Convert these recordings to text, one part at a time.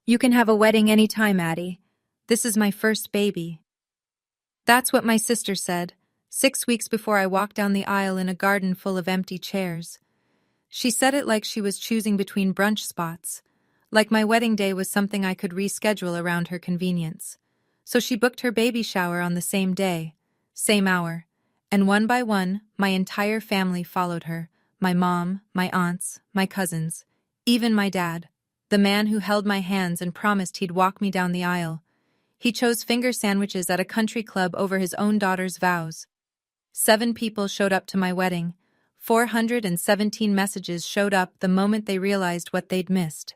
You can have a wedding any time, Addie. This is my first baby. That's what my sister said, 6 weeks before I walked down the aisle in a garden full of empty chairs. She said it like she was choosing between brunch spots, like my wedding day was something I could reschedule around her convenience. So she booked her baby shower on the same day, same hour, and one by one, my entire family followed her, my mom, my aunts, my cousins, even my dad, the man who held my hands and promised he'd walk me down the aisle. He chose finger sandwiches at a country club over his own daughter's vows. 7 people showed up to my wedding. 417 messages showed up the moment they realized what they'd missed.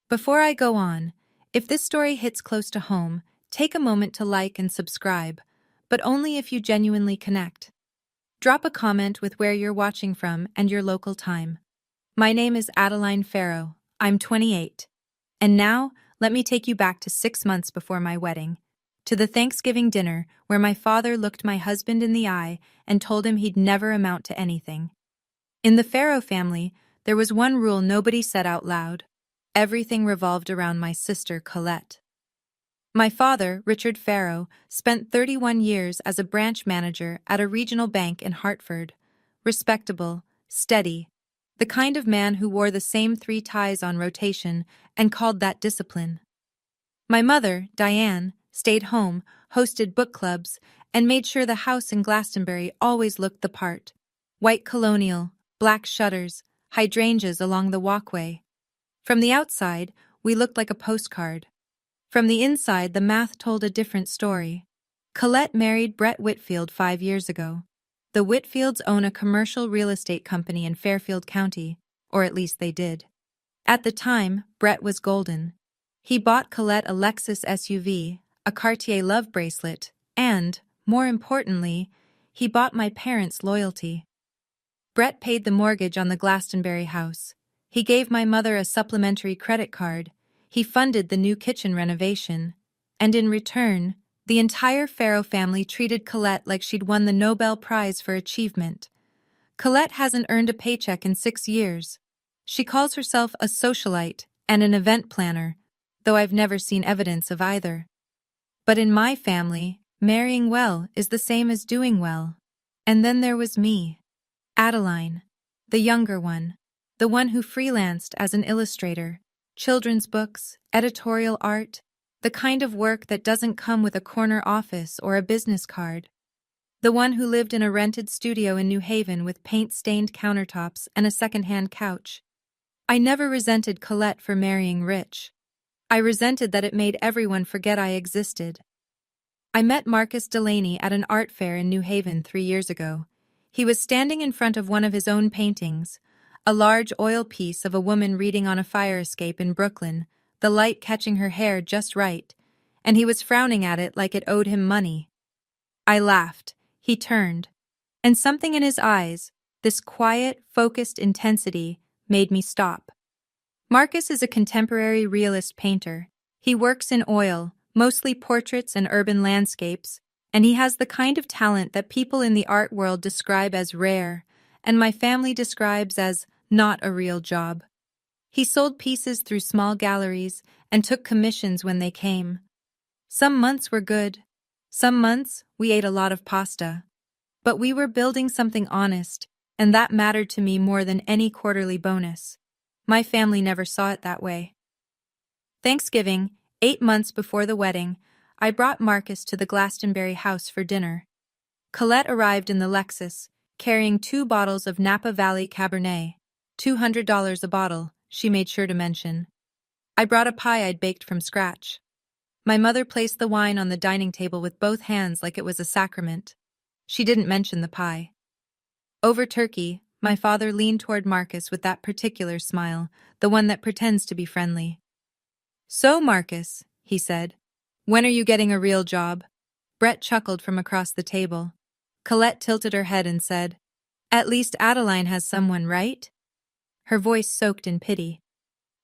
Before I go on, if this story hits close to home, take a moment to like and subscribe, but only if you genuinely connect. Drop a comment with where you're watching from and your local time. My name is Adeline Farrow. I'm 28. And now, let me take you back to 6 months before my wedding, to the Thanksgiving dinner where my father looked my husband in the eye and told him he'd never amount to anything. In the Farrow family, there was one rule nobody said out loud. Everything revolved around my sister, Colette. My father, Richard Farrow, spent 31 years as a branch manager at a regional bank in Hartford. Respectable, steady, the kind of man who wore the same 3 ties on rotation and called that discipline. My mother, Diane, stayed home, hosted book clubs, and made sure the house in Glastonbury always looked the part. White colonial, black shutters, hydrangeas along the walkway. From the outside, we looked like a postcard. From the inside, the math told a different story. Colette married Brett Whitfield 5 years ago. The Whitfields own a commercial real estate company in Fairfield County, or at least they did. At the time, Brett was golden. He bought Colette a Lexus SUV, a Cartier love bracelet, and, more importantly, he bought my parents' loyalty. Brett paid the mortgage on the Glastonbury house. He gave my mother a supplementary credit card. He funded the new kitchen renovation. And in return, the entire Farrow family treated Colette like she'd won the Nobel Prize for achievement. Colette hasn't earned a paycheck in 6 years. She calls herself a socialite and an event planner, though I've never seen evidence of either. But in my family, marrying well is the same as doing well. And then there was me, Adeline, the younger one, the one who freelanced as an illustrator, children's books, editorial art, the kind of work that doesn't come with a corner office or a business card. The one who lived in a rented studio in New Haven with paint-stained countertops and a second-hand couch. I never resented Colette for marrying rich. I resented that it made everyone forget I existed. I met Marcus Delaney at an art fair in New Haven 3 years ago. He was standing in front of one of his own paintings, a large oil piece of a woman reading on a fire escape in Brooklyn, the light catching her hair just right, and he was frowning at it like it owed him money. I laughed. He turned, and something in his eyes, this quiet, focused intensity, made me stop. Marcus is a contemporary realist painter. He works in oil, mostly portraits and urban landscapes, and he has the kind of talent that people in the art world describe as rare, and my family describes as not a real job. He sold pieces through small galleries and took commissions when they came. Some months were good. Some months, we ate a lot of pasta. But we were building something honest, and that mattered to me more than any quarterly bonus. My family never saw it that way. Thanksgiving, 8 months before the wedding, I brought Marcus to the Glastonbury house for dinner. Colette arrived in the Lexus, carrying 2 bottles of Napa Valley Cabernet. $200 a bottle, she made sure to mention. I brought a pie I'd baked from scratch. My mother placed the wine on the dining table with both hands like it was a sacrament. She didn't mention the pie. Over turkey, my father leaned toward Marcus with that particular smile, the one that pretends to be friendly. "So, Marcus," he said, "when are you getting a real job?" Brett chuckled from across the table. Colette tilted her head and said, "At least Adeline has someone, right?" Her voice soaked in pity.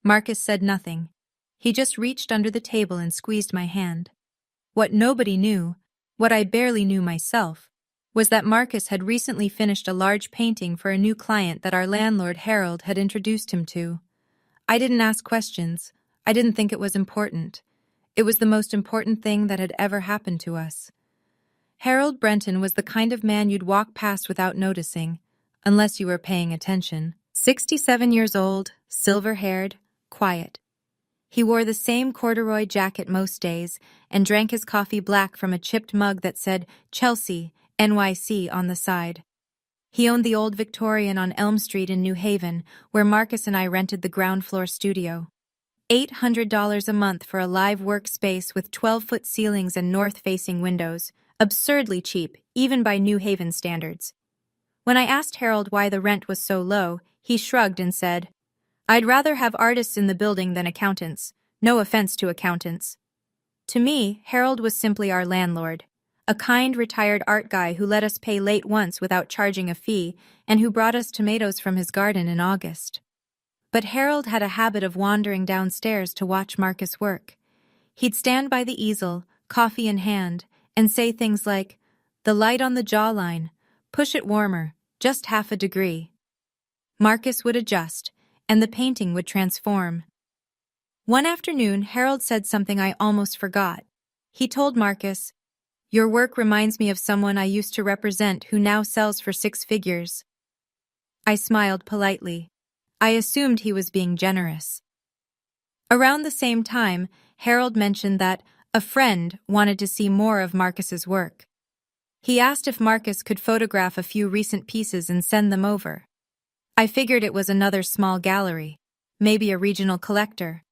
Marcus said nothing. He just reached under the table and squeezed my hand. What nobody knew, what I barely knew myself, was that Marcus had recently finished a large painting for a new client that our landlord Harold had introduced him to. I didn't ask questions. I didn't think it was important. It was the most important thing that had ever happened to us. Harold Brenton was the kind of man you'd walk past without noticing, unless you were paying attention. 67 years old, silver-haired, quiet. He wore the same corduroy jacket most days and drank his coffee black from a chipped mug that said Chelsea, NYC on the side. He owned the old Victorian on Elm Street in New Haven, where Marcus and I rented the ground-floor studio. $800 a month for a live workspace with 12-foot ceilings and north-facing windows, absurdly cheap, even by New Haven standards. When I asked Harold why the rent was so low, he shrugged and said, "I'd rather have artists in the building than accountants. No offense to accountants." To me, Harold was simply our landlord, a kind retired art guy who let us pay late once without charging a fee and who brought us tomatoes from his garden in August. But Harold had a habit of wandering downstairs to watch Marcus work. He'd stand by the easel, coffee in hand, and say things like, "The light on the jawline, push it warmer, just half a degree." Marcus would adjust, and the painting would transform. One afternoon, Harold said something I almost forgot. He told Marcus, "Your work reminds me of someone I used to represent who now sells for 6 figures." I smiled politely. I assumed he was being generous. Around the same time, Harold mentioned that a friend wanted to see more of Marcus's work. He asked if Marcus could photograph a few recent pieces and send them over. I figured it was another small gallery, maybe a regional collector.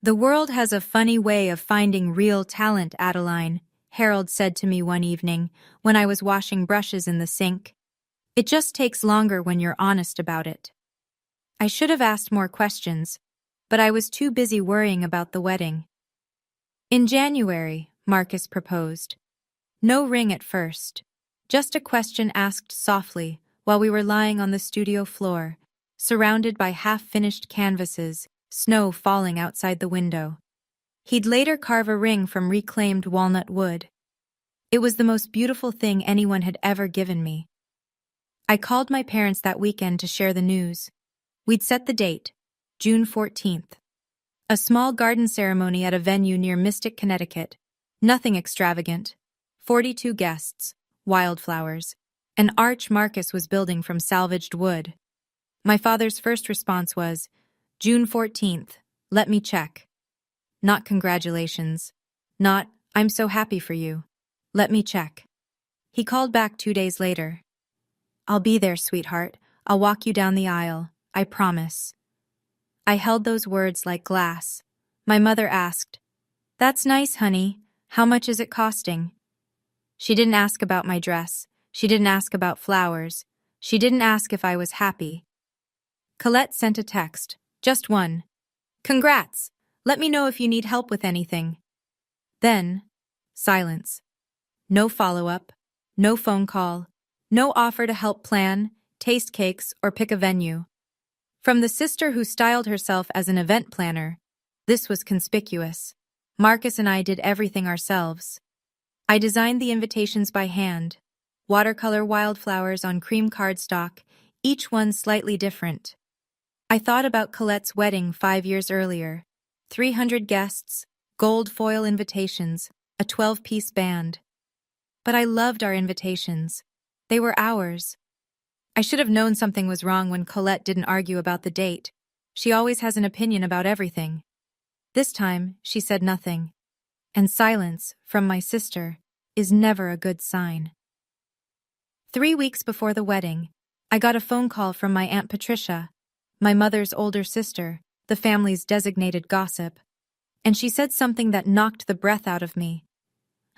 "The world has a funny way of finding real talent, Adeline," Harold said to me one evening when I was washing brushes in the sink. "It just takes longer when you're honest about it." I should have asked more questions, but I was too busy worrying about the wedding. In January, Marcus proposed. No ring at first, just a question asked softly while we were lying on the studio floor, surrounded by half-finished canvases, snow falling outside the window. He'd later carve a ring from reclaimed walnut wood. It was the most beautiful thing anyone had ever given me. I called my parents that weekend to share the news. We'd set the date, June 14th. A small garden ceremony at a venue near Mystic, Connecticut. Nothing extravagant. 42 guests, wildflowers, an arch Marcus was building from salvaged wood. My father's first response was, "June 14th, let me check." Not congratulations. Not, "I'm so happy for you. Let me check." He called back 2 days later. "I'll be there, sweetheart. I'll walk you down the aisle. I promise." I held those words like glass. My mother asked, "That's nice, honey. How much is it costing?" She didn't ask about my dress. She didn't ask about flowers. She didn't ask if I was happy. Colette sent a text. Just one. "Congrats. Let me know if you need help with anything." Then, silence. No follow-up. No phone call. No offer to help plan, taste cakes, or pick a venue. From the sister who styled herself as an event planner, this was conspicuous. Marcus and I did everything ourselves. I designed the invitations by hand, watercolor wildflowers on cream cardstock, each one slightly different. I thought about Colette's wedding 5 years earlier. 300 guests, gold foil invitations, a 12-piece band. But I loved our invitations. They were ours. I should have known something was wrong when Colette didn't argue about the date. She always has an opinion about everything. This time, she said nothing. And silence, from my sister, is never a good sign. 3 weeks before the wedding, I got a phone call from my Aunt Patricia, my mother's older sister, the family's designated gossip. And she said something that knocked the breath out of me.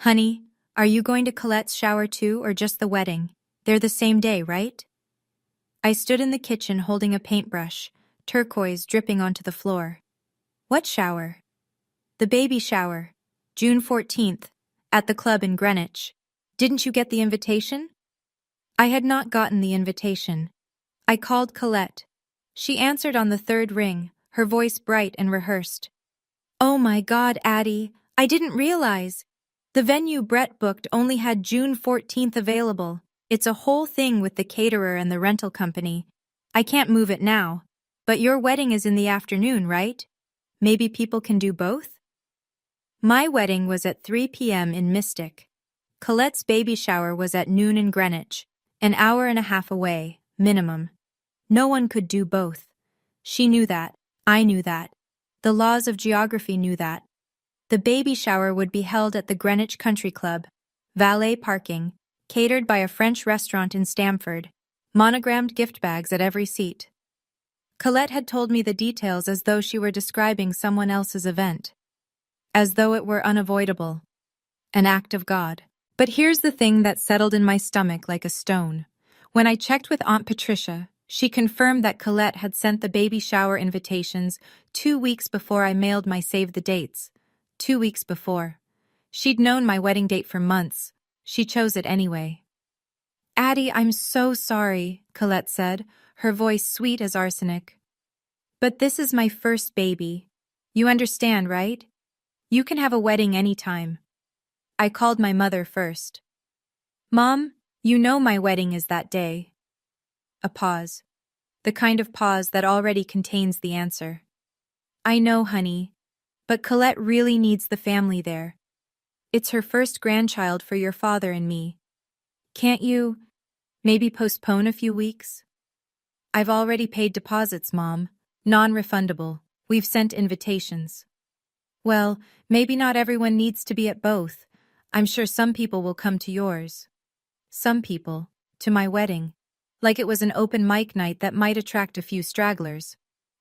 "Honey, are you going to Colette's shower too, or just the wedding? They're the same day, right?" I stood in the kitchen holding a paintbrush, turquoise dripping onto the floor. "What shower?" "The baby shower. June 14th, at the club in Greenwich. Didn't you get the invitation?" I had not gotten the invitation. I called Colette. She answered on the 3rd ring, her voice bright and rehearsed. "Oh my God, Addie, I didn't realize. The venue Brett booked only had June 14th available. It's a whole thing with the caterer and the rental company. I can't move it now. But your wedding is in the afternoon, right? maybe people can do both? My wedding was at 3 p.m. in Mystic. Colette's baby shower was at noon in Greenwich, an hour and a half away, minimum. No one could do both. She knew that. I knew that. The laws of geography knew that. The baby shower would be held at the Greenwich Country Club, valet parking, catered by a French restaurant in Stamford, monogrammed gift bags at every seat. Colette had told me the details as though she were describing someone else's event. As though it were unavoidable. An act of God. But here's the thing that settled in my stomach like a stone. When I checked with Aunt Patricia, she confirmed that Colette had sent the baby shower invitations 2 weeks before I mailed my save the dates. 2 weeks before. She'd known my wedding date for months. She chose it anyway. Addie, I'm so sorry, Colette said, her voice sweet as arsenic. But this is my first baby. You understand, right? You can have a wedding anytime. I called my mother first. Mom, you know my wedding is that day. A pause. The kind of pause that already contains the answer. I know, honey. But Colette really needs the family there. It's her first grandchild for your father and me. Can't you, maybe postpone a few weeks? I've already paid deposits, Mom. Non-refundable. We've sent invitations. Well, maybe not everyone needs to be at both. I'm sure some people will come to yours. Some people, to my wedding. Like it was an open mic night that might attract a few stragglers.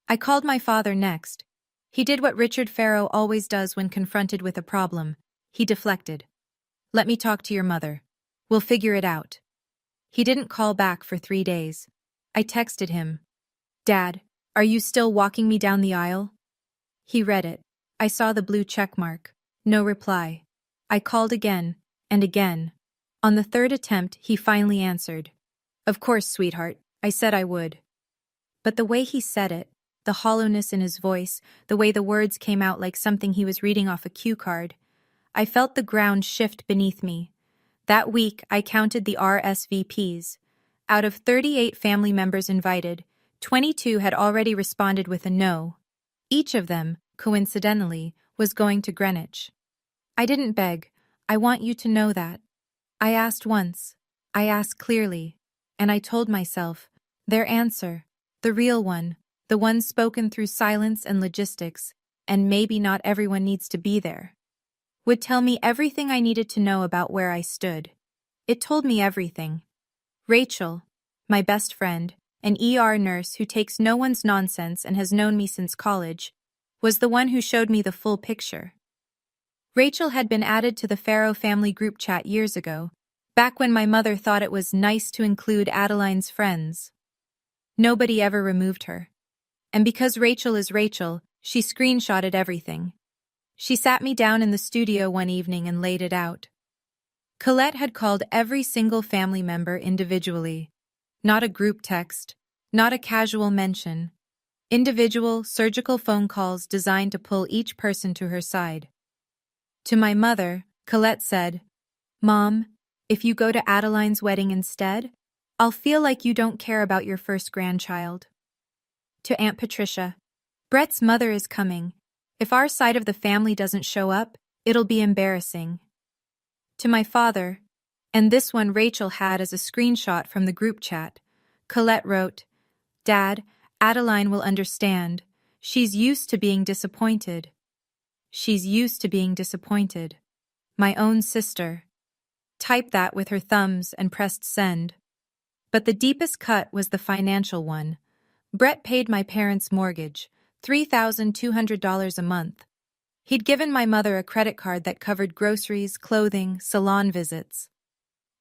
I called my father next. He did what Richard Farrow always does when confronted with a problem. He deflected. Let me talk to your mother. We'll figure it out. He didn't call back for 3 days. I texted him. Dad, are you still walking me down the aisle? He read it. I saw the blue check mark. No reply. I called again, and again. On the 3rd attempt, he finally answered. Of course, sweetheart, I said I would. But the way he said it, the hollowness in his voice, the way the words came out like something he was reading off a cue card, I felt the ground shift beneath me. That week, I counted the RSVPs. Out of 38 family members invited, 22 had already responded with a no. Each of them, coincidentally, was going to Greenwich. I didn't beg. I want you to know that. I asked once. I asked clearly. And I told myself, their answer, the real one, the one spoken through silence and logistics, and maybe not everyone needs to be there, would tell me everything I needed to know about where I stood. It told me everything. Rachel, my best friend, an ER nurse who takes no one's nonsense and has known me since college, was the one who showed me the full picture. Rachel had been added to the Farrow family group chat years ago, back when my mother thought it was nice to include Adeline's friends. Nobody ever removed her. And because Rachel is Rachel, she screenshotted everything. She sat me down in the studio one evening and laid it out. Colette had called every single family member individually. Not a group text, not a casual mention. Individual, surgical phone calls designed to pull each person to her side. To my mother, Colette said, Mom, if you go to Adeline's wedding instead, I'll feel like you don't care about your first grandchild. To Aunt Patricia, Brett's mother is coming. If our side of the family doesn't show up, it'll be embarrassing. To my father, and this one Rachel had as a screenshot from the group chat, Colette wrote, Dad, Adeline will understand. She's used to being disappointed. She's used to being disappointed. My own sister. Typed that with her thumbs and pressed send. But the deepest cut was the financial one. Brett paid my parents' mortgage, $3,200 a month. He'd given my mother a credit card that covered groceries, clothing, salon visits.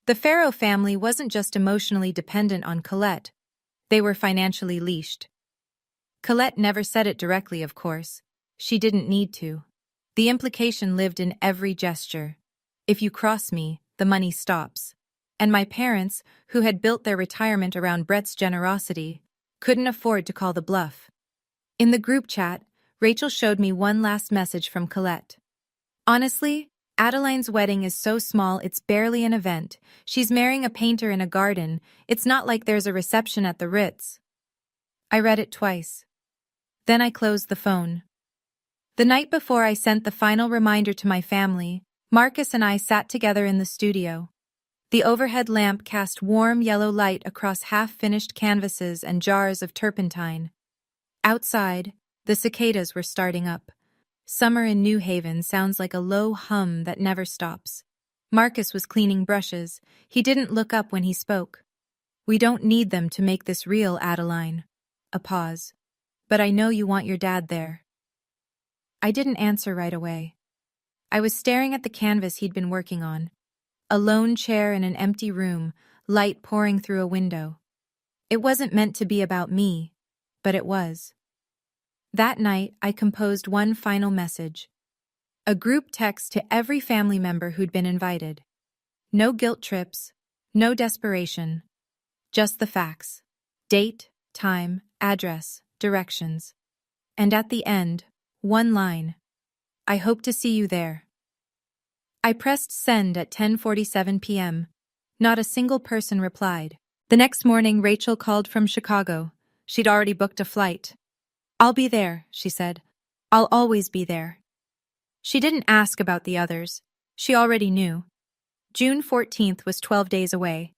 The Farrow family wasn't just emotionally dependent on Colette. They were financially leashed. Colette never said it directly, of course. She didn't need to. The implication lived in every gesture. If you cross me, the money stops. And my parents, who had built their retirement around Brett's generosity, couldn't afford to call the bluff. In the group chat, Rachel showed me one last message from Colette. Honestly, Adeline's wedding is so small it's barely an event. She's marrying a painter in a garden. It's not like there's a reception at the Ritz. I read it twice. Then I closed the phone. The night before I sent the final reminder to my family, Marcus and I sat together in the studio. The overhead lamp cast warm yellow light across half-finished canvases and jars of turpentine. Outside, the cicadas were starting up. Summer in New Haven sounds like a low hum that never stops. Marcus was cleaning brushes. He didn't look up when he spoke. "We don't need them to make this real, Adeline." A pause. "But I know you want your dad there." I didn't answer right away. I was staring at the canvas he'd been working on. A lone chair in an empty room, light pouring through a window. It wasn't meant to be about me, but it was. That night, I composed one final message. A group text to every family member who'd been invited. No guilt trips, no desperation. Just the facts. Date, time, address, directions. And at the end, one line. "I hope to see you there." I pressed send at 10:47 p.m. Not a single person replied. The next morning, Rachel called from Chicago. She'd already booked a flight. "I'll be there," she said. "I'll always be there." She didn't ask about the others. She already knew. June 14th was 12 days away.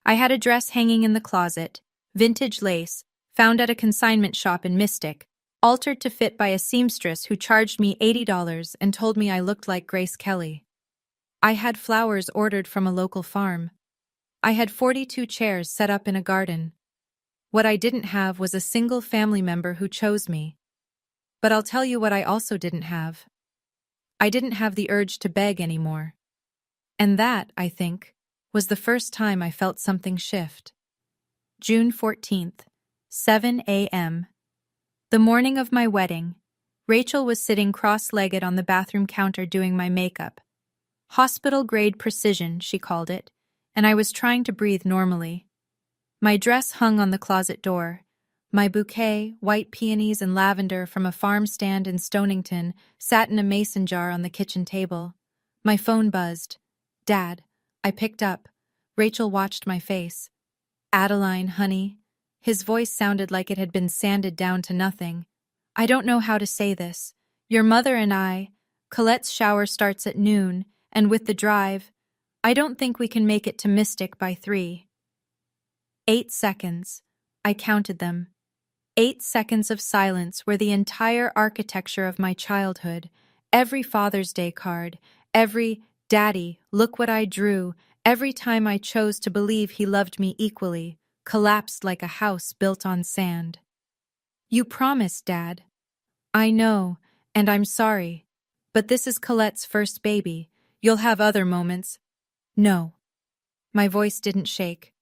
I had a dress hanging in the closet, vintage lace, found at a consignment shop in Mystic, altered to fit by a seamstress who charged me $80 and told me I looked like Grace Kelly. I had flowers ordered from a local farm. I had 42 chairs set up in a garden. What I didn't have was a single family member who chose me. But I'll tell you what I also didn't have. I didn't have the urge to beg anymore. And that, I think, was the first time I felt something shift. June 14th, 7 a.m. The morning of my wedding, Rachel was sitting cross-legged on the bathroom counter doing my makeup. Hospital-grade precision, she called it, and I was trying to breathe normally. My dress hung on the closet door. My bouquet, white peonies and lavender from a farm stand in Stonington, sat in a mason jar on the kitchen table. My phone buzzed. "Dad." I picked up. Rachel watched my face. "Adeline, honey." His voice sounded like it had been sanded down to nothing. "I don't know how to say this. Your mother and I, Colette's shower starts at noon, and with the drive, I don't think we can make it to Mystic by 3. 8 seconds. I counted them. 8 seconds of silence where the entire architecture of my childhood, every Father's Day card, every "Daddy, look what I drew," every time I chose to believe he loved me equally, collapsed like a house built on sand. "You promised, Dad." "I know, and I'm sorry. But this is Colette's first baby. You'll have other moments." "No." My voice didn't shake.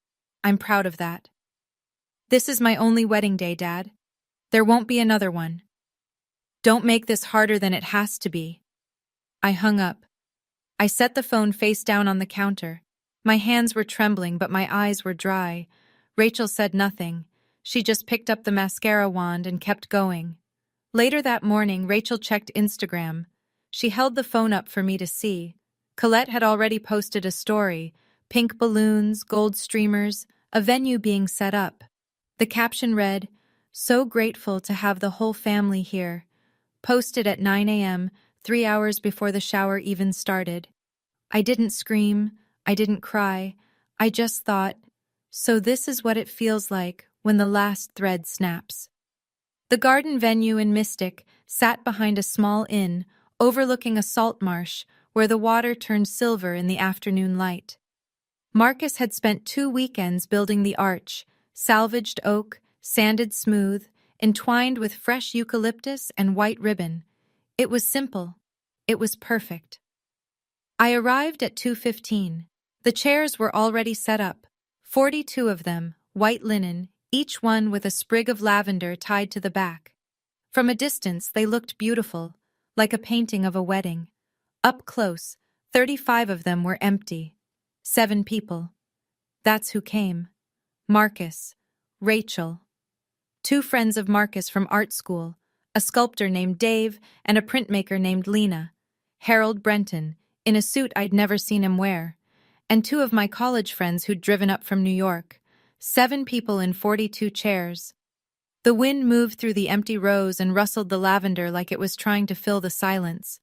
"I'm proud of that." "This is my only wedding day, Dad. There won't be another one. Don't make this harder than it has to be." I hung up. I set the phone face down on the counter. My hands were trembling, but my eyes were dry. Rachel said nothing. She just picked up the mascara wand and kept going. Later that morning, Rachel checked Instagram. She held the phone up for me to see. Colette had already posted a story. Pink balloons, gold streamers, a venue being set up. The caption read, "So grateful to have the whole family here." Posted at 9 a.m., 3 hours before the shower even started. I didn't scream. I didn't cry. I just thought, so this is what it feels like when the last thread snaps. The garden venue in Mystic sat behind a small inn, overlooking a salt marsh where the water turned silver in the afternoon light. Marcus had spent 2 weekends building the arch, salvaged oak, sanded smooth, entwined with fresh eucalyptus and white ribbon. It was simple. It was perfect. I arrived at 2:15. The chairs were already set up, 42 of them, white linen, each one with a sprig of lavender tied to the back. From a distance, they looked beautiful, like a painting of a wedding. Up close, 35 of them were empty. 7 people. That's who came. Marcus, Rachel. 2 friends of Marcus from art school, a sculptor named Dave and a printmaker named Lena. Harold Brenton, in a suit I'd never seen him wear. And 2 of my college friends who'd driven up from New York. 7 people in 42 chairs. The wind moved through the empty rows and rustled the lavender like it was trying to fill the silence.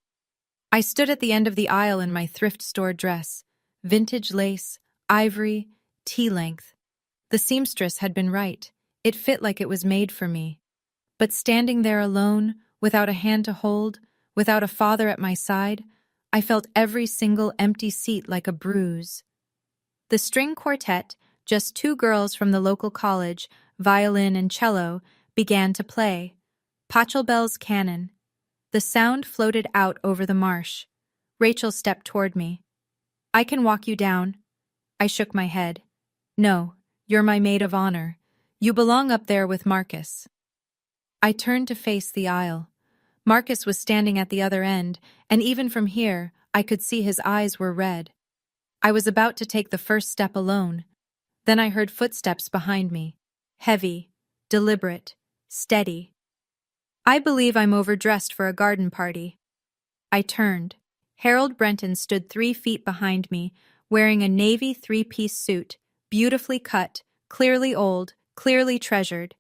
I stood at the end of the aisle in my thrift store dress, vintage lace, ivory, tea length. The seamstress had been right. It fit like it was made for me. But standing there alone, without a hand to hold, without a father at my side, I felt every single empty seat like a bruise. The string quartet, just two girls from the local college, violin and cello, began to play. Pachelbel's canon. The sound floated out over the marsh. Rachel stepped toward me. "I can walk you down." I shook my head. "No, you're my maid of honor. You belong up there with Marcus." I turned to face the aisle. Marcus was standing at the other end, and even from here, I could see his eyes were red. I was about to take the first step alone. Then I heard footsteps behind me. Heavy, deliberate, steady. "I believe I'm overdressed for a garden party." I turned. Harold Brenton stood 3 feet behind me, wearing a navy 3-piece suit, beautifully cut, clearly old, clearly treasured.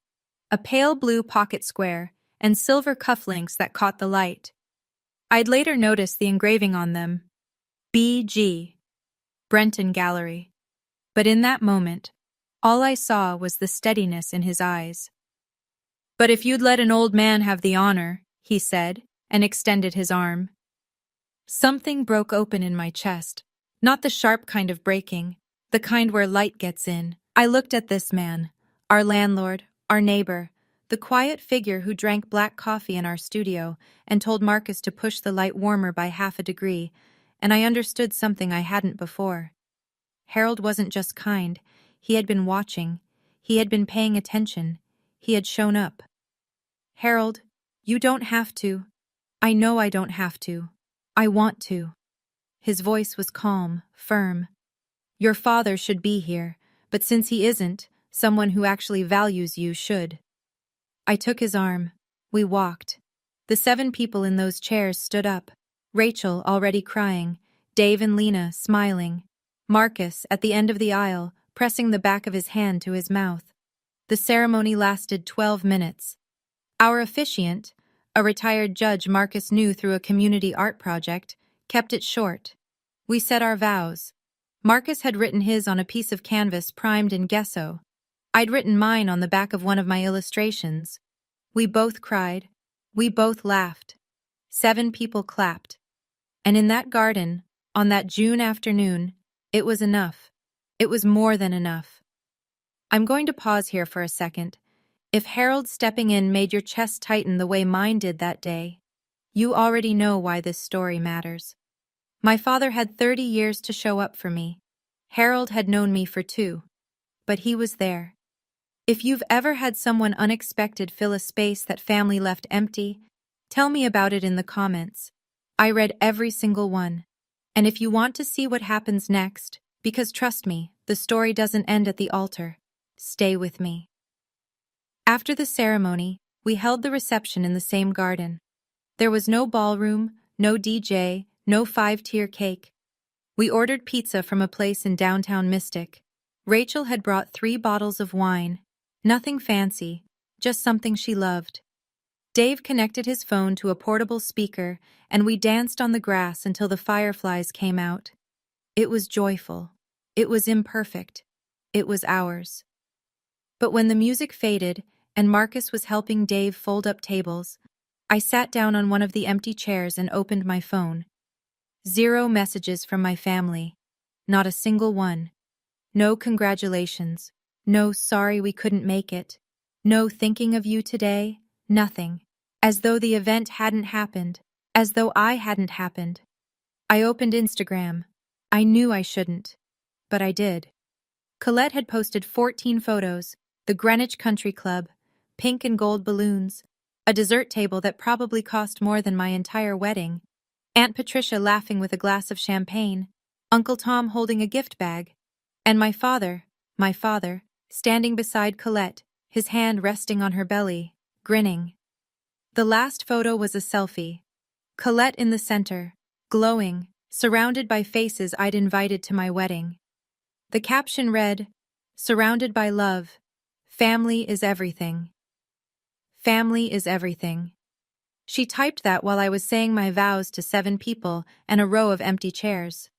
A pale blue pocket square, and silver cufflinks that caught the light. I'd later noticed the engraving on them. B.G. Brenton Gallery. But in that moment, all I saw was the steadiness in his eyes. "But if you'd let an old man have the honor," he said, and extended his arm. Something broke open in my chest. Not the sharp kind of breaking, the kind where light gets in. I looked at this man, our landlord, our neighbor, the quiet figure who drank black coffee in our studio and told Marcus to push the light warmer by 1/2 degree, and I understood something I hadn't before. Harold wasn't just kind. He had been watching. He had been paying attention. He had shown up. "Harold, you don't have to. I know I don't have to. I want to." His voice was calm, firm. "Your father should be here, but since he isn't, someone who actually values you should." I took his arm. We walked. The 7 people in those chairs stood up. Rachel already crying, Dave and Lena smiling, Marcus at the end of the aisle, pressing the back of his hand to his mouth. The ceremony lasted 12 minutes. Our officiant, a retired judge Marcus knew through a community art project, kept it short. We said our vows. Marcus had written his on a piece of canvas primed in gesso. I'd written mine on the back of one of my illustrations. We both cried. We both laughed. 7 people clapped. And in that garden, on that June afternoon, it was enough. It was more than enough. I'm going to pause here for a second. If Harold stepping in made your chest tighten the way mine did that day, you already know why this story matters. My father had 30 years to show up for me. Harold had known me for 2. But he was there. If you've ever had someone unexpected fill a space that family left empty, tell me about it in the comments. I read every single one. And if you want to see what happens next, because trust me, the story doesn't end at the altar, stay with me. After the ceremony, we held the reception in the same garden. There was no ballroom, no DJ, no 5-tier cake. We ordered pizza from a place in downtown Mystic. Rachel had brought 3 bottles of wine. Nothing fancy, just something she loved. Dave connected his phone to a portable speaker, and we danced on the grass until the fireflies came out. It was joyful. It was imperfect. It was ours. But when the music faded and Marcus was helping Dave fold up tables, I sat down on one of the empty chairs and opened my phone. 0 messages from my family. Not a single one. No congratulations. No sorry we couldn't make it. No thinking of you today. Nothing. As though the event hadn't happened. As though I hadn't happened. I opened Instagram. I knew I shouldn't. But I did. Colette had posted 14 photos, the Greenwich Country Club, pink and gold balloons, a dessert table that probably cost more than my entire wedding, Aunt Patricia laughing with a glass of champagne, Uncle Tom holding a gift bag, and my father, standing beside Colette, his hand resting on her belly, grinning. The last photo was a selfie. Colette in the center, glowing, surrounded by faces I'd invited to my wedding. The caption read, "Surrounded by love. Family is everything." Family is everything. She typed that while I was saying my vows to 7 people and a row of empty chairs.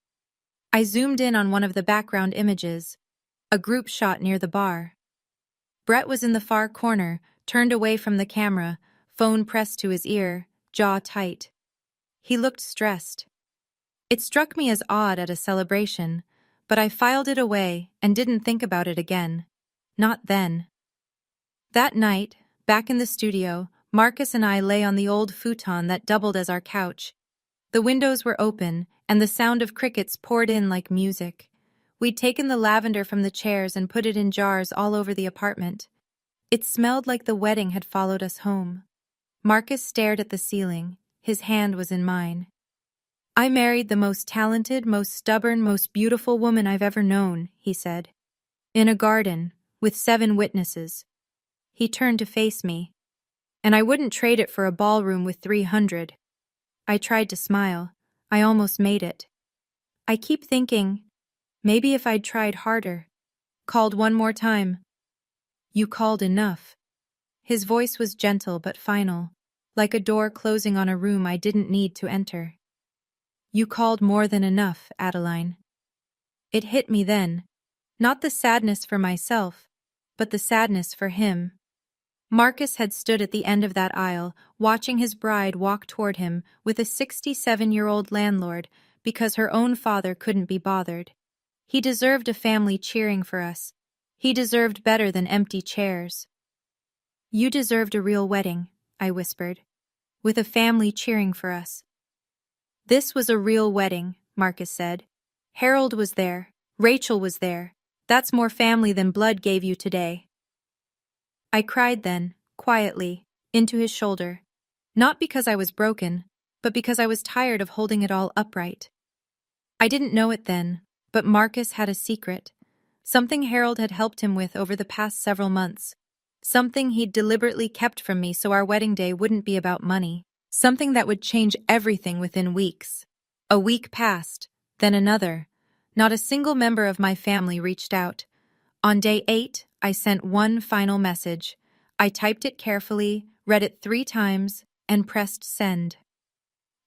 I zoomed in on one of the background images, a group shot near the bar. Brett was in the far corner, turned away from the camera, phone pressed to his ear, jaw tight. He looked stressed. It struck me as odd at a celebration, but I filed it away and didn't think about it again. Not then. That night, back in the studio, Marcus and I lay on the old futon that doubled as our couch. The windows were open, and the sound of crickets poured in like music. We'd taken the lavender from the chairs and put it in jars all over the apartment. It smelled like the wedding had followed us home. Marcus stared at the ceiling. His hand was in mine. "I married the most talented, most stubborn, most beautiful woman I've ever known," he said. "In a garden, with 7 witnesses." He turned to face me. "And I wouldn't trade it for a ballroom with 300. I tried to smile. I almost made it. I keep thinking, maybe if I'd tried harder. Called one more time. You called enough." His voice was gentle but final, like a door closing on a room I didn't need to enter. "You called more than enough, Adeline." It hit me then. Not the sadness for myself, but the sadness for him. Marcus had stood at the end of that aisle, watching his bride walk toward him with a 67-year-old landlord because her own father couldn't be bothered. He deserved a family cheering for us. He deserved better than empty chairs. "You deserved a real wedding," I whispered, "with a family cheering for us." "This was a real wedding," Marcus said. "Harold was there. Rachel was there. That's more family than blood gave you today." I cried then, quietly, into his shoulder. Not because I was broken, but because I was tired of holding it all upright. I didn't know it then, but Marcus had a secret. Something Harold had helped him with over the past several months. Something he'd deliberately kept from me so our wedding day wouldn't be about money. Something that would change everything within weeks. A week passed, then another. Not a single member of my family reached out. On day 8, I sent one final message. I typed it carefully, read it 3 times, and pressed send.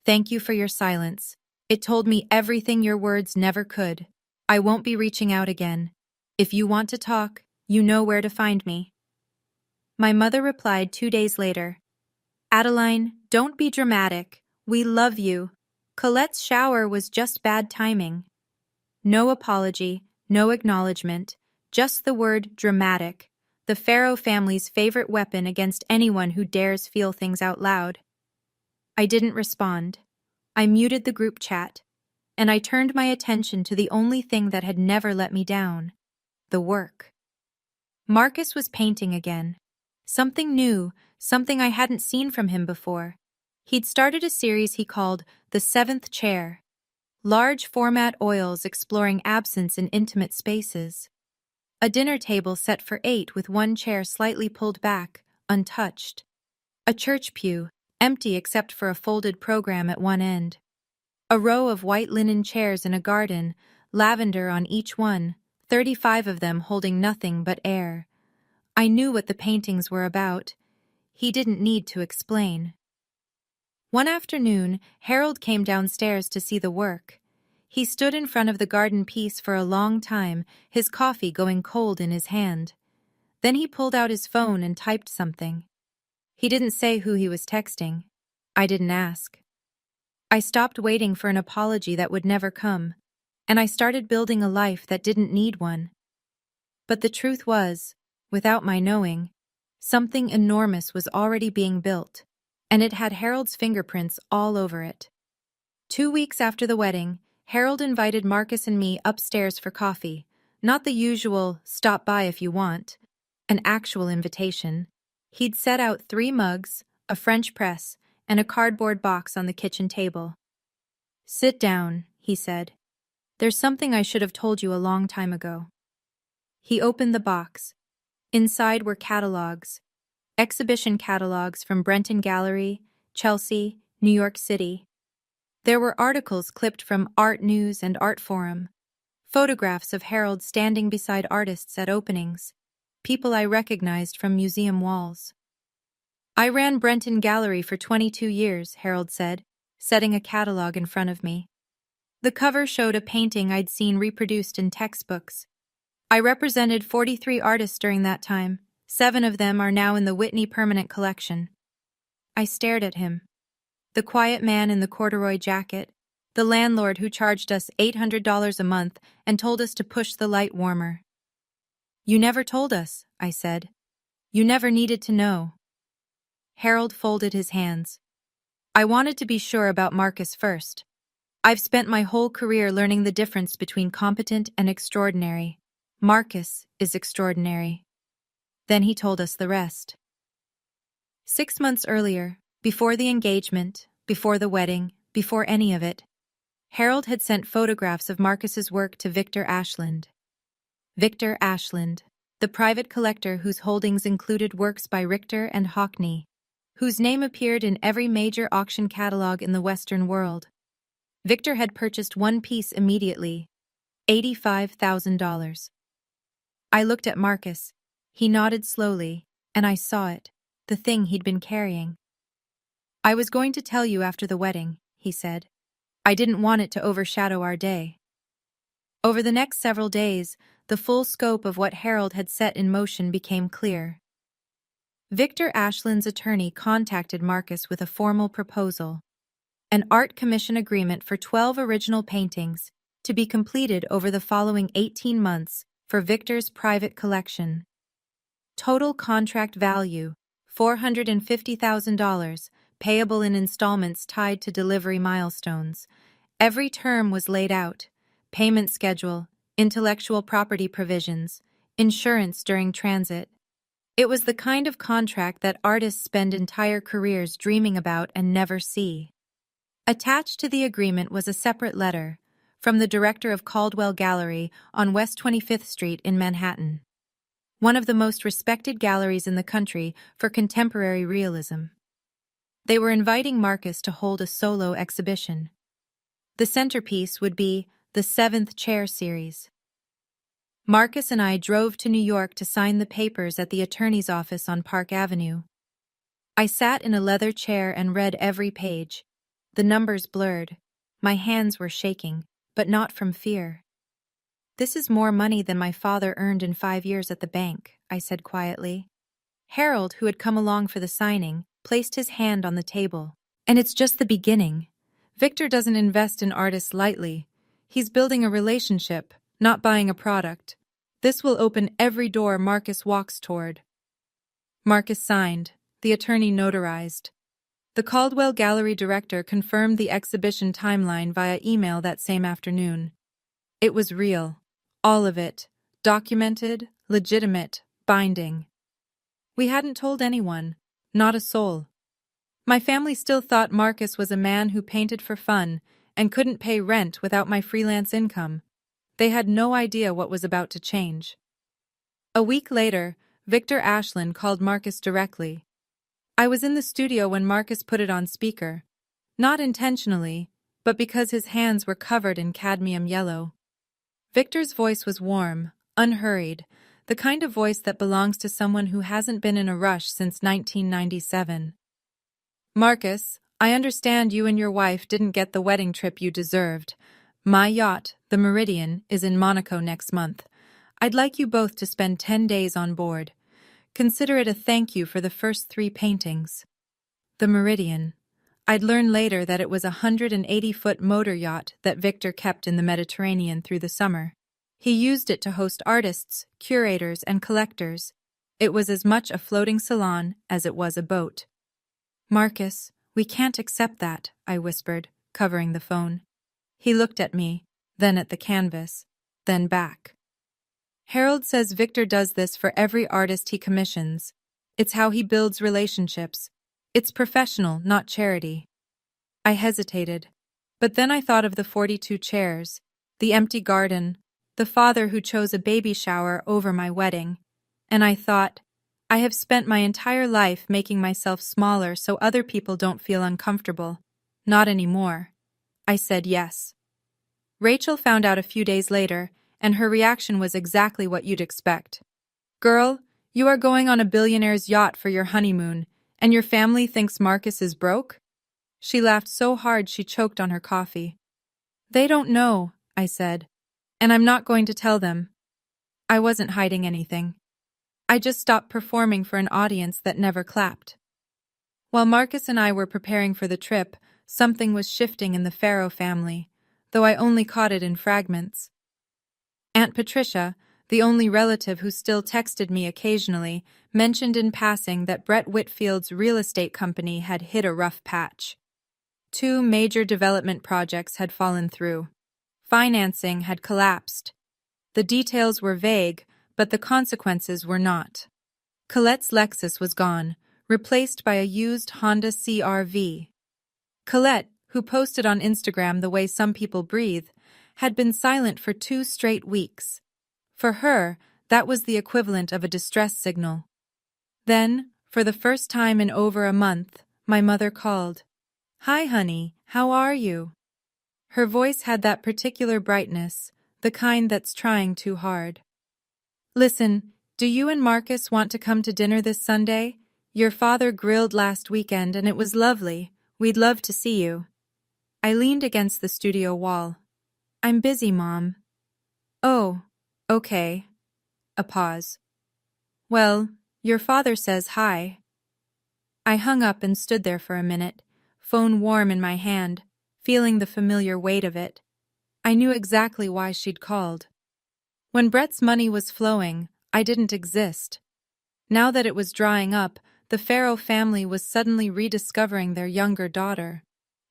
"Thank you for your silence. It told me everything your words never could. I won't be reaching out again. If you want to talk, you know where to find me." My mother replied 2 days later. "Adeline, don't be dramatic. We love you. Colette's shower was just bad timing." No apology, no acknowledgement, just the word dramatic, the Farrow family's favorite weapon against anyone who dares feel things out loud. I didn't respond. I muted the group chat, and I turned my attention to the only thing that had never let me down: the work. Marcus was painting again. Something new, something I hadn't seen from him before. He'd started a series he called The 7th Chair. Large format oils exploring absence in intimate spaces. A dinner table set for 8 with one chair slightly pulled back, untouched. A church pew, empty except for a folded program at one end. A row of white linen chairs in a garden, lavender on each one, 35 of them holding nothing but air. I knew what the paintings were about. He didn't need to explain. One afternoon, Harold came downstairs to see the work. He stood in front of the garden piece for a long time, his coffee going cold in his hand. Then he pulled out his phone and typed something. He didn't say who he was texting. I didn't ask. I stopped waiting for an apology that would never come, and I started building a life that didn't need one. But the truth was, without my knowing, something enormous was already being built, and it had Harold's fingerprints all over it. 2 weeks after the wedding, Harold invited Marcus and me upstairs for coffee, not the usual "stop by if you want," an actual invitation. He'd set out 3 mugs, a French press, and a cardboard box on the kitchen table. "Sit down," he said. "There's something I should have told you a long time ago." He opened the box. Inside were catalogs, exhibition catalogs from Brenton Gallery, Chelsea, New York City. There were articles clipped from Art News and Art Forum, photographs of Harold standing beside artists at openings, people I recognized from museum walls. I ran Brenton Gallery for 22 years, Harold said, setting a catalog in front of me. The cover showed a painting I'd seen reproduced in textbooks. I represented 43 artists during that time. 7 of them are now in the Whitney Permanent Collection. I stared at him. The quiet man in the corduroy jacket, the landlord who charged us $800 a month and told us to push the light warmer. You never told us, I said. You never needed to know. Harold folded his hands. I wanted to be sure about Marcus first. I've spent my whole career learning the difference between competent and extraordinary. Marcus is extraordinary. Then he told us the rest. 6 months earlier, before the engagement, before the wedding, before any of it, Harold had sent photographs of Marcus's work to Victor Ashland. Victor Ashland, the private collector whose holdings included works by Richter and Hockney, whose name appeared in every major auction catalog in the Western world. Victor had purchased one piece immediately, $85,000. I looked at Marcus. He nodded slowly, and I saw it, the thing he'd been carrying. I was going to tell you after the wedding, he said. I didn't want it to overshadow our day. Over the next several days, the full scope of what Harold had set in motion became clear. Victor Ashland's attorney contacted Marcus with a formal proposal, an art commission agreement for 12 original paintings to be completed over the following 18 months for Victor's private collection. Total contract value, $450,000, payable in installments tied to delivery milestones. Every term was laid out: payment schedule, intellectual property provisions, insurance during transit. It was the kind of contract that artists spend entire careers dreaming about and never see. Attached to the agreement was a separate letter from the director of Caldwell Gallery on West 25th Street in Manhattan, one of the most respected galleries in the country for contemporary realism. They were inviting Marcus to hold a solo exhibition. The centerpiece would be the 7th Chair series. Marcus and I drove to New York to sign the papers at the attorney's office on Park Avenue. I sat in a leather chair and read every page. The numbers blurred. My hands were shaking, but not from fear. This is more money than my father earned in 5 years at the bank, I said quietly. Harold, who had come along for the signing, placed his hand on the table. And it's just the beginning. Victor doesn't invest in artists lightly. He's building a relationship, not buying a product. This will open every door Marcus walks toward. Marcus signed. The attorney notarized. The Caldwell Gallery director confirmed the exhibition timeline via email that same afternoon. It was real. All of it. Documented, legitimate, binding. We hadn't told anyone. Not a soul. My family still thought Marcus was a man who painted for fun and couldn't pay rent without my freelance income. They had no idea what was about to change. A week later, Victor Ashland called Marcus directly. I was in the studio when Marcus put it on speaker. Not intentionally, but because his hands were covered in cadmium yellow. Victor's voice was warm, unhurried, the kind of voice that belongs to someone who hasn't been in a rush since 1997. Marcus, I understand you and your wife didn't get the wedding trip you deserved. My yacht, the Meridian, is in Monaco next month. I'd like you both to spend 10 days on board. Consider it a thank you for the first 3 paintings. The Meridian. I'd learn later that it was a 180-foot motor yacht that Victor kept in the Mediterranean through the summer. He used it to host artists, curators, and collectors. It was as much a floating salon as it was a boat. Marcus, we can't accept that, I whispered, covering the phone. He looked at me, then at the canvas, then back. Harold says Victor does this for every artist he commissions. It's how he builds relationships. It's professional, not charity. I hesitated, but then I thought of the 42 chairs, the empty garden, the father who chose a baby shower over my wedding, and I thought, I have spent my entire life making myself smaller so other people don't feel uncomfortable. Not anymore. I said yes. Rachel found out a few days later, and her reaction was exactly what you'd expect. Girl, you are going on a billionaire's yacht for your honeymoon, And your family thinks Marcus is broke? She laughed so hard she choked on her coffee. They don't know, I said. And I'm not going to tell them. I wasn't hiding anything. I just stopped performing for an audience that never clapped. While Marcus and I were preparing for the trip, something was shifting in the Farrow family, though I only caught it in fragments. Aunt Patricia, the only relative who still texted me occasionally, mentioned in passing that Brett Whitfield's real estate company had hit a rough patch. 2 major development projects had fallen through. Financing had collapsed. The details were vague, but the consequences were not. Colette's Lexus was gone, replaced by a used Honda CR-V. Colette, who posted on Instagram the way some people breathe, had been silent for 2 straight weeks. For her, that was the equivalent of a distress signal. Then, for the first time in over a month, my mother called. "Hi, honey, how are you?" Her voice had that particular brightness, the kind that's trying too hard. "Listen, do you and Marcus want to come to dinner this Sunday? Your father grilled last weekend and it was lovely. We'd love to see you." I leaned against the studio wall. "I'm busy, Mom." "Oh, okay." A pause. "Well, your father says hi." I hung up and stood there for a minute, phone warm in my hand, feeling the familiar weight of it. I knew exactly why she'd called. When Brett's money was flowing, I didn't exist. Now that it was drying up, the Farrow family was suddenly rediscovering their younger daughter.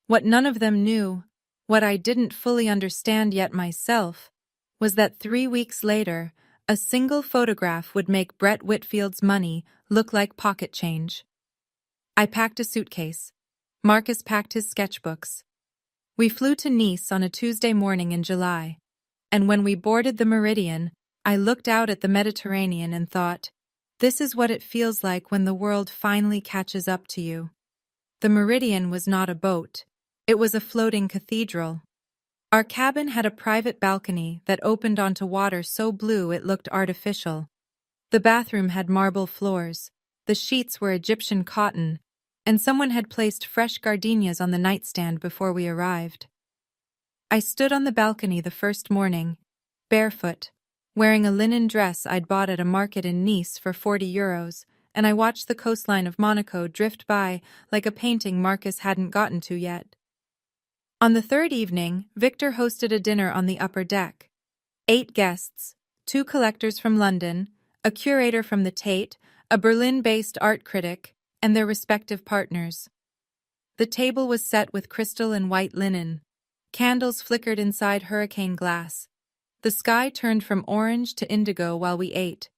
What none of them knew, what I didn't fully understand yet myself, was that 3 weeks later, a single photograph would make Brett Whitfield's money look like pocket change. I packed a suitcase. Marcus packed his sketchbooks. We flew to Nice on a Tuesday morning in July, and when we boarded the Meridian, I looked out at the Mediterranean and thought, this is what it feels like when the world finally catches up to you. The Meridian was not a boat. It was a floating cathedral. Our cabin had a private balcony that opened onto water so blue it looked artificial. The bathroom had marble floors, the sheets were Egyptian cotton, and someone had placed fresh gardenias on the nightstand before we arrived. I stood on the balcony the first morning, barefoot, wearing a linen dress I'd bought at a market in Nice for €40, and I watched the coastline of Monaco drift by like a painting Marcus hadn't gotten to yet. On the third evening, Victor hosted a dinner on the upper deck. 8 guests, 2 collectors from London, a curator from the Tate, a Berlin-based art critic, and their respective partners. The table was set with crystal and white linen. Candles flickered inside hurricane glass. The sky turned from orange to indigo while we ate.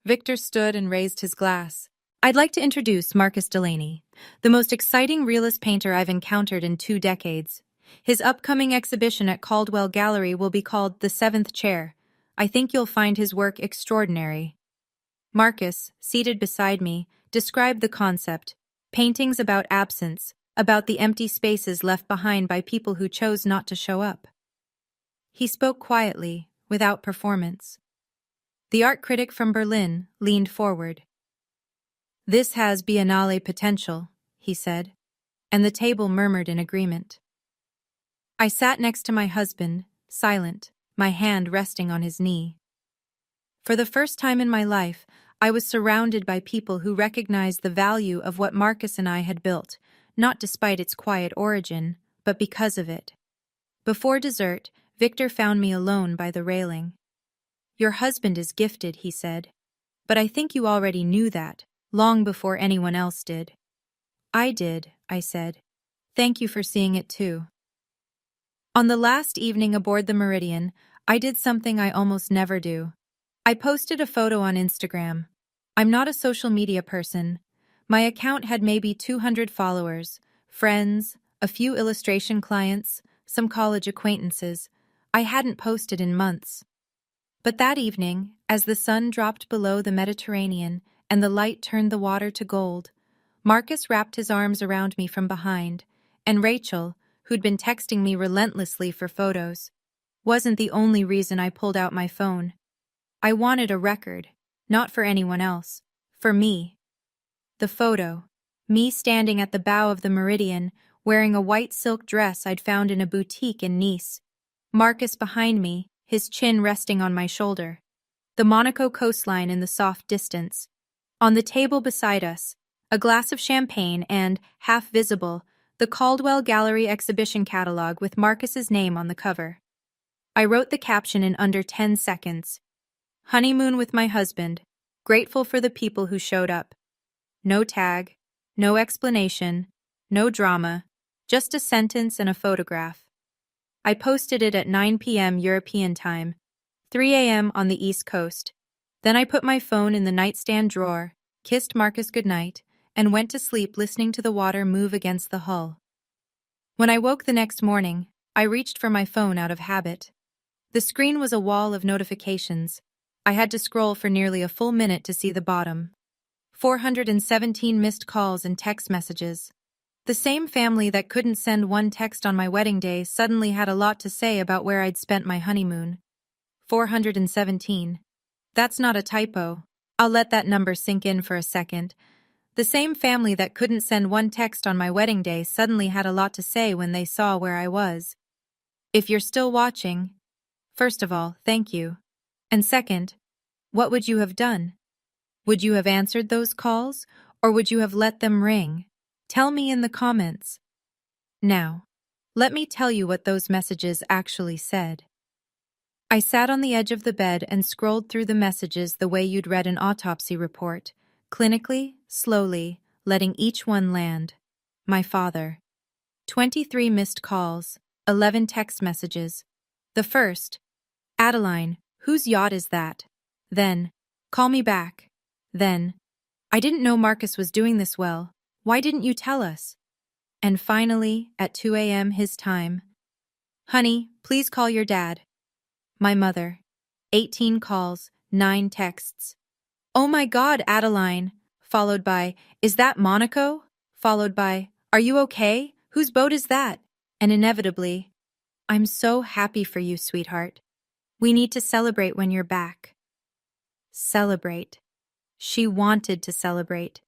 Victor stood and raised his glass. "I'd like to introduce Marcus Delaney, the most exciting realist painter I've encountered in 2 decades. His upcoming exhibition at Caldwell Gallery will be called The Seventh Chair. I think you'll find his work extraordinary." Marcus, seated beside me, described the concept: paintings about absence, about the empty spaces left behind by people who chose not to show up. He spoke quietly, without performance. The art critic from Berlin leaned forward. "This has biennale potential," he said, and the table murmured in agreement. I sat next to my husband, silent, my hand resting on his knee. For the first time in my life, I was surrounded by people who recognized the value of what Marcus and I had built, not despite its quiet origin, but because of it. Before dessert, Victor found me alone by the railing. "Your husband is gifted," he said. "But I think you already knew that, long before anyone else did." "I did," I said. "Thank you for seeing it too." On the last evening aboard the Meridian, I did something I almost never do. I posted a photo on Instagram. I'm not a social media person. My account had maybe 200 followers, friends, a few illustration clients, some college acquaintances. I hadn't posted in months. But that evening, as the sun dropped below the Mediterranean and the light turned the water to gold, Marcus wrapped his arms around me from behind, and Rachel, who'd been texting me relentlessly for photos, wasn't the only reason I pulled out my phone. I wanted a record, not for anyone else, for me. The photo, Me standing at the bow of the Meridian, wearing a white silk dress I'd found in a boutique in Nice. Marcus behind me, his chin resting on my shoulder. The Monaco coastline in the soft distance. On the table beside us, a glass of champagne and, half visible, the Caldwell Gallery exhibition catalog with Marcus's name on the cover. I wrote the caption in under 10 seconds. Honeymoon with my husband, grateful for the people who showed up. No tag, no explanation, no drama, just a sentence and a photograph. I posted it at 9 p.m. European time, 3 a.m. on the East Coast. Then I put my phone in the nightstand drawer, kissed Marcus goodnight, and went to sleep listening to the water move against the hull. When I woke the next morning, I reached for my phone out of habit. The screen was a wall of notifications. I had to scroll for nearly a full minute to see the bottom. 417 missed calls and text messages. The same family that couldn't send one text on my wedding day suddenly had a lot to say about where I'd spent my honeymoon. 417. That's not a typo. I'll let that number sink in for a second. The same family that couldn't send one text on my wedding day suddenly had a lot to say when they saw where I was. If you're still watching, first of all, thank you. And second, what would you have done? Would you have answered those calls, or would you have let them ring? Tell me in the comments. Now, let me tell you what those messages actually said. I sat on the edge of the bed and scrolled through the messages the way you'd read an autopsy report, clinically, slowly, letting each one land. My father. 23 missed calls, 11 text messages. The first, Adeline, whose yacht is that? Then, call me back. Then, I didn't know Marcus was doing this well. Why didn't you tell us? And finally, at 2 a.m. his time, honey, please call your dad. My mother. 18 calls, 9 texts. Oh my God, Adeline. Followed by, is that Monaco? Followed by, are you okay? Whose boat is that? And inevitably, I'm so happy for you, sweetheart. We need to celebrate when you're back. Celebrate. She wanted to celebrate.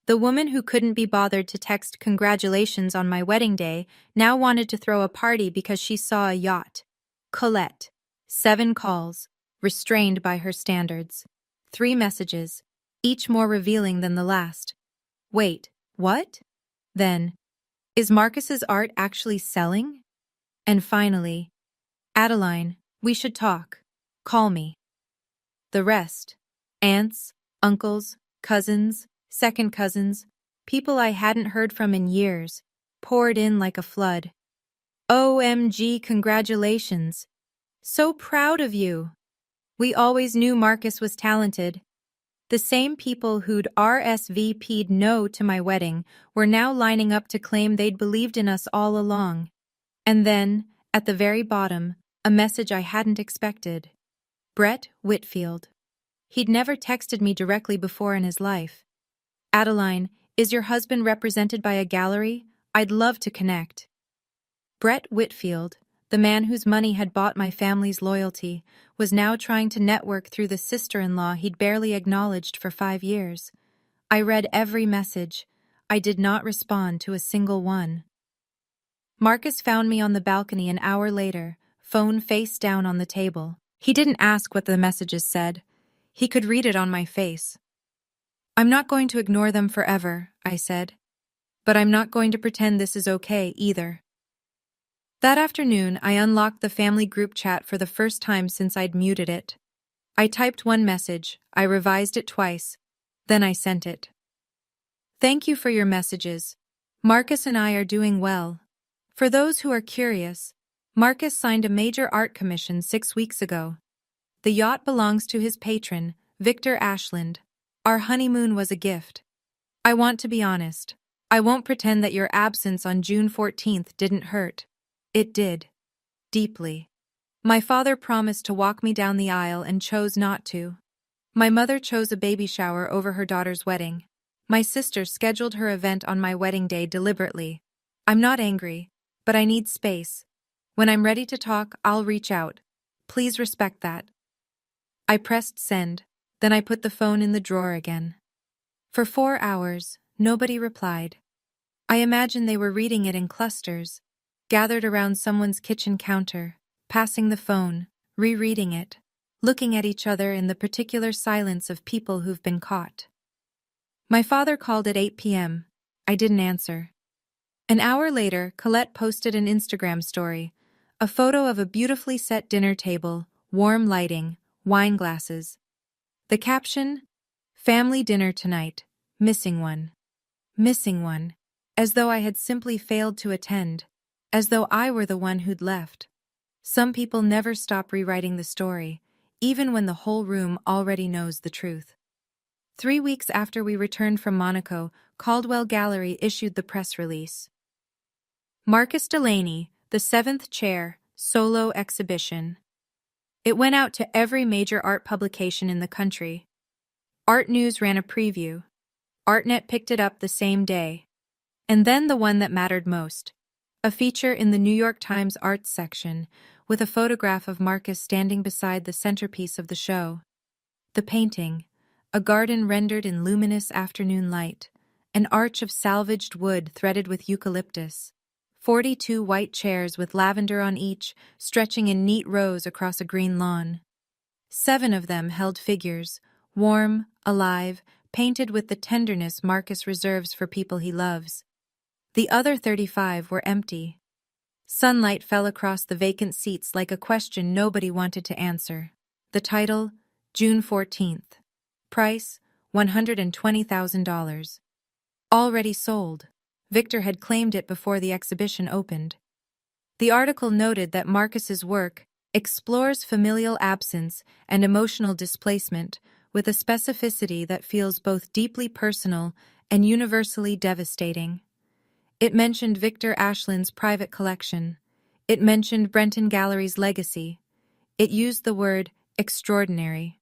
The woman who couldn't be bothered to text congratulations on my wedding day now wanted to throw a party because she saw a yacht. Colette. 7 calls, restrained by her standards. 3 messages, each more revealing than the last. Wait, what? Then, is Marcus's art actually selling? And finally, Adeline, we should talk. Call me. The rest, aunts, uncles, cousins, second cousins, people I hadn't heard from in years, poured in like a flood. OMG, congratulations. So proud of you. We always knew Marcus was talented. The same people who'd RSVP'd no to my wedding were now lining up to claim they'd believed in us all along. And then, at the very bottom, a message I hadn't expected. Brett Whitfield. He'd never texted me directly before in his life. Adeline, is your husband represented by a gallery? I'd love to connect. Brett Whitfield, the man whose money had bought my family's loyalty, was now trying to network through the sister-in-law he'd barely acknowledged for 5 years. I read every message. I did not respond to a single one. Marcus found me on the balcony an hour later, phone face down on the table. He didn't ask what the messages said. He could read it on my face. I'm not going to ignore them forever, I said. But I'm not going to pretend this is okay either. That afternoon, I unlocked the family group chat for the first time since I'd muted it. I typed one message, I revised it twice, then I sent it. Thank you for your messages. Marcus and I are doing well. For those who are curious, Marcus signed a major art commission 6 weeks ago. The yacht belongs to his patron, Victor Ashland. Our honeymoon was a gift. I want to be honest. I won't pretend that your absence on June 14th didn't hurt. It did. Deeply. My father promised to walk me down the aisle and chose not to. My mother chose a baby shower over her daughter's wedding. My sister scheduled her event on my wedding day deliberately. I'm not angry, but I need space. When I'm ready to talk, I'll reach out. Please respect that. I pressed send, then I put the phone in the drawer again. For 4 hours, Nobody replied. I imagine they were reading it in clusters, gathered around someone's kitchen counter, passing the phone, rereading it, looking at each other in the particular silence of people who've been caught. My father called at 8 p.m. I didn't answer. An hour later, Colette posted an Instagram story, a photo of a beautifully set dinner table, warm lighting, wine glasses. The caption, "Family dinner tonight, missing one." Missing one. As though I had simply failed to attend. As though I were the one who'd left. Some people never stop rewriting the story, even when the whole room already knows the truth. 3 weeks after we returned from Monaco, Caldwell Gallery issued the press release. Marcus Delaney, the 7th Chair, Solo Exhibition. It went out to every major art publication in the country. Art News ran a preview. ArtNet picked it up the same day. And then the one that mattered most. A feature in the New York Times Arts section, with a photograph of Marcus standing beside the centerpiece of the show. The painting, a garden rendered in luminous afternoon light, an arch of salvaged wood threaded with eucalyptus, 42 white chairs with lavender on each, stretching in neat rows across a green lawn. 7 of them held figures, warm, alive, painted with the tenderness Marcus reserves for people he loves. The other 35 were empty. Sunlight fell across the vacant seats like a question nobody wanted to answer. The title, June 14th. Price, $120,000. Already sold. Victor had claimed it before the exhibition opened. The article noted that Marcus's work explores familial absence and emotional displacement with a specificity that feels both deeply personal and universally devastating. It mentioned Victor Ashland's private collection. It mentioned Brenton Gallery's legacy. It used the word extraordinary.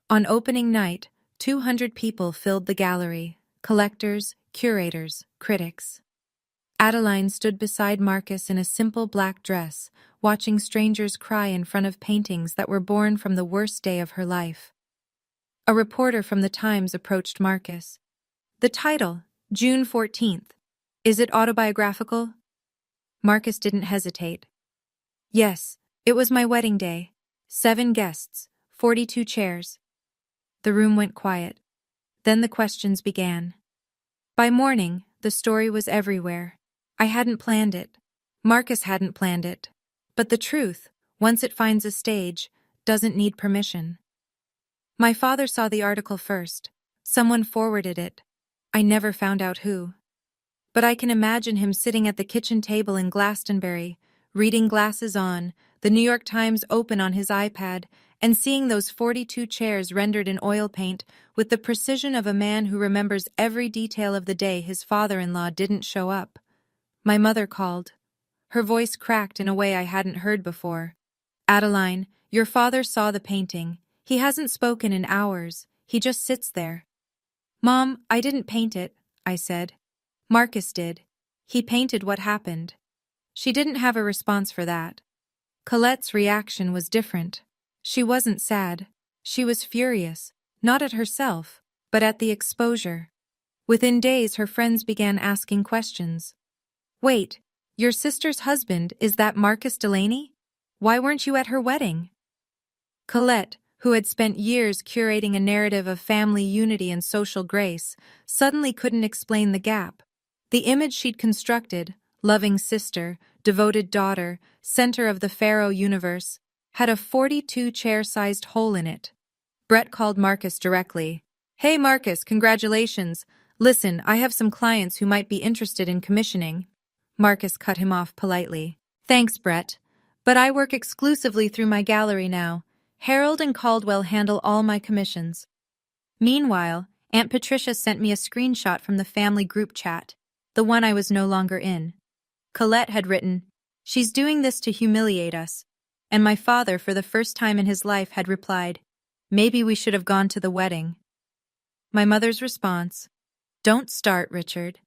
On opening night, 200 people filled the gallery, collectors, curators, critics. Adeline stood beside Marcus in a simple black dress, watching strangers cry in front of paintings that were born from the worst day of her life. A reporter from the Times approached Marcus. The title, June 14th. Is it autobiographical? Marcus didn't hesitate. Yes, it was my wedding day. 7 guests, 42 chairs. The room went quiet. Then the questions began. By morning, the story was everywhere. I hadn't planned it. Marcus hadn't planned it. But the truth, once it finds a stage, doesn't need permission. My father saw the article first. Someone forwarded it. I never found out who. But I can imagine him sitting at the kitchen table in Glastonbury, reading glasses on, the New York Times open on his iPad, and seeing those 42 chairs rendered in oil paint with the precision of a man who remembers every detail of the day his father-in-law didn't show up. My mother called. Her voice cracked in a way I hadn't heard before. Adeline, your father saw the painting. He hasn't spoken in hours. He just sits there. Mom, I didn't paint it, I said. Marcus did. He painted what happened. She didn't have a response for that. Colette's reaction was different. She wasn't sad. She was furious, not at herself, but at the exposure. Within days, her friends began asking questions. Wait, your sister's husband, is that Marcus Delaney? Why weren't you at her wedding? Colette, who had spent years curating a narrative of family unity and social grace, suddenly couldn't explain the gap. The image she'd constructed, loving sister, devoted daughter, center of the Pharaoh universe, had a 42-chair-sized hole in it. Brett called Marcus directly. Hey Marcus, congratulations. Listen, I have some clients who might be interested in commissioning. Marcus cut him off politely. Thanks, Brett. But I work exclusively through my gallery now. Harold and Caldwell handle all my commissions. Meanwhile, Aunt Patricia sent me a screenshot from the family group chat, the one I was no longer in. Colette had written, "She's doing this to humiliate us." And my father, for the first time in his life, had replied, "Maybe we should have gone to the wedding." My mother's response, "Don't start, Richard."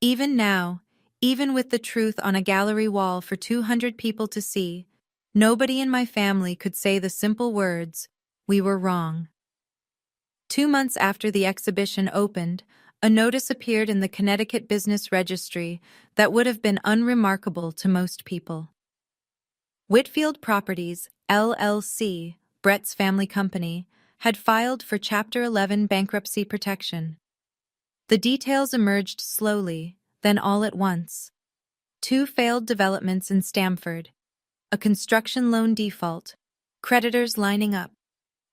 Even now, even with the truth on a gallery wall for 200 people to see, nobody in my family could say the simple words, "We were wrong." 2 months after the exhibition opened, A notice appeared in the Connecticut Business Registry that would have been unremarkable to most people. Whitfield Properties, LLC, Brett's family company, had filed for Chapter 11 bankruptcy protection. The details emerged slowly, then all at once. 2 failed developments in Stamford. A construction loan default. Creditors lining up.